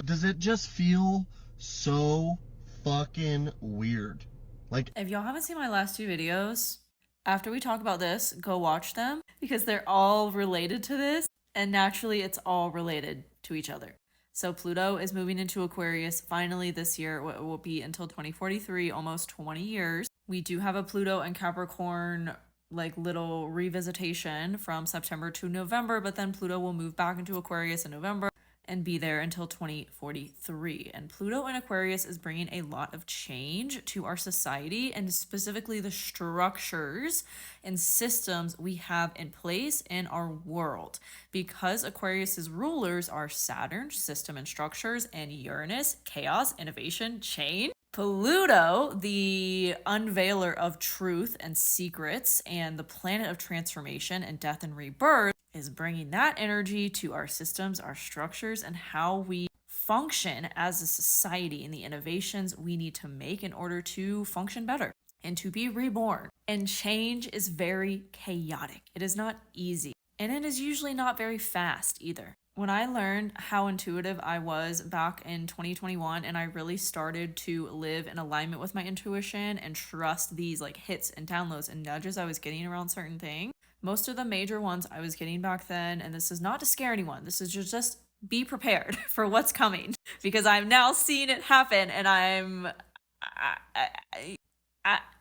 Does it just feel so fucking weird? Like, If y'all haven't seen my last two videos, after we talk about this, go watch them because they're all related to this, and naturally it's all related to each other. So Pluto is moving into Aquarius finally this year. It will be until 2043, almost 20 years. We do have a Pluto and Capricorn like little revisitation from September to November, but then Pluto will move back into Aquarius in November and be there until 2043. And Pluto in Aquarius is bringing a lot of change to our society and specifically the structures and systems we have in place in our world. Because Aquarius's rulers are Saturn, system and structures, and Uranus, chaos, innovation, change. Pluto, the unveiler of truth and secrets, and the planet of transformation and death and rebirth, is bringing that energy to our systems, our structures, and how we function as a society and the innovations we need to make in order to function better and to be reborn. And change is very chaotic. It is not easy. And it is usually not very fast either. When I learned how intuitive I was back in 2021 and I really started to live in alignment with my intuition and trust these like hits and downloads and nudges I was getting around certain things, most of the major ones I was getting back then, and this is not to scare anyone, this is just be prepared for what's coming because I'm now seeing it happen and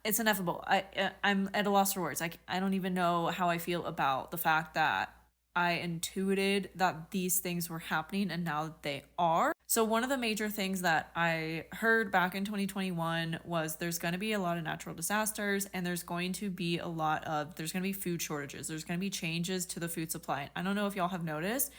it's ineffable. I'm at a loss for words. I don't even know how I feel about the fact that I intuited that these things were happening and now that they are. So one of the major things that I heard back in 2021 was there's going to be a lot of natural disasters and there's going to be food shortages. There's going to be changes to the food supply. I don't know if y'all have noticed,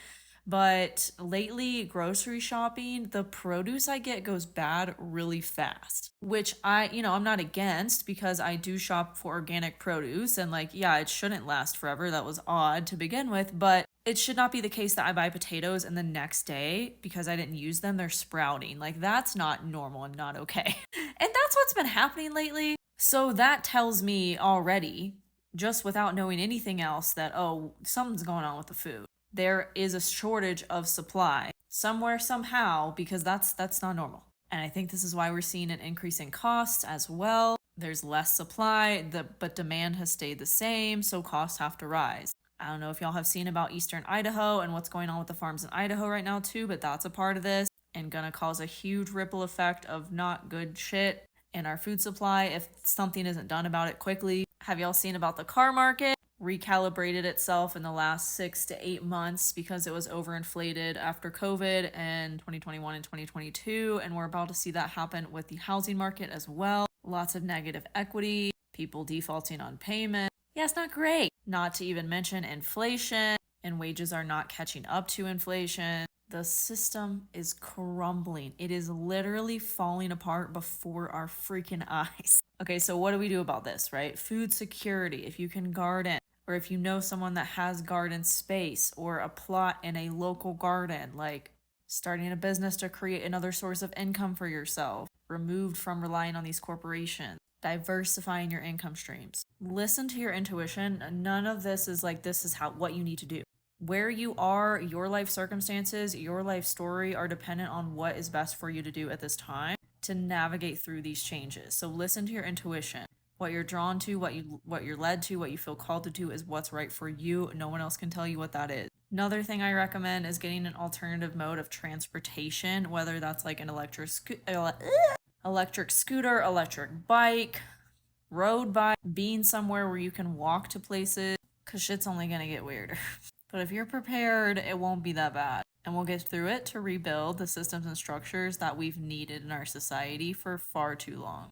but lately grocery shopping, the produce I get goes bad really fast, which I'm not against because I do shop for organic produce and it shouldn't last forever. That was odd to begin with, but it should not be the case that I buy potatoes and the next day, because I didn't use them, they're sprouting. Like, that's not normal and not okay. And that's what's been happening lately. So that tells me already, just without knowing anything else, that, oh, something's going on with the food. There is a shortage of supply somewhere, somehow, because that's not normal. And I think this is why we're seeing an increase in costs as well. There's less supply, but demand has stayed the same, so costs have to rise. I don't know if y'all have seen about Eastern Idaho and what's going on with the farms in Idaho right now too, but that's a part of this and gonna cause a huge ripple effect of not good shit in our food supply if something isn't done about it quickly. Have y'all seen about the car market? Recalibrated itself in the last 6 to 8 months because it was overinflated after COVID and 2021 and 2022, and we're about to see that happen with the housing market as well. Lots of negative equity, people defaulting on payment. Yeah, it's not great. Not to even mention inflation, and wages are not catching up to inflation. The system is crumbling. It is literally falling apart before our freaking eyes. Okay, so what do we do about this, right? Food security, if you can garden, or if you know someone that has garden space or a plot in a local garden, like starting a business to create another source of income for yourself, removed from relying on these corporations, diversifying your income streams. Listen to your intuition. None of this is like, this is what you need to do. Where you are, your life circumstances, your life story are dependent on what is best for you to do at this time to navigate through these changes. So listen to your intuition. What you're drawn to, what you're led to, what you feel called to do is what's right for you. No one else can tell you what that is. Another thing I recommend is getting an alternative mode of transportation, whether that's like an electric scooter, electric bike, road bike, being somewhere where you can walk to places, because shit's only gonna get weirder. But if you're prepared, it won't be that bad. And we'll get through it to rebuild the systems and structures that we've needed in our society for far too long.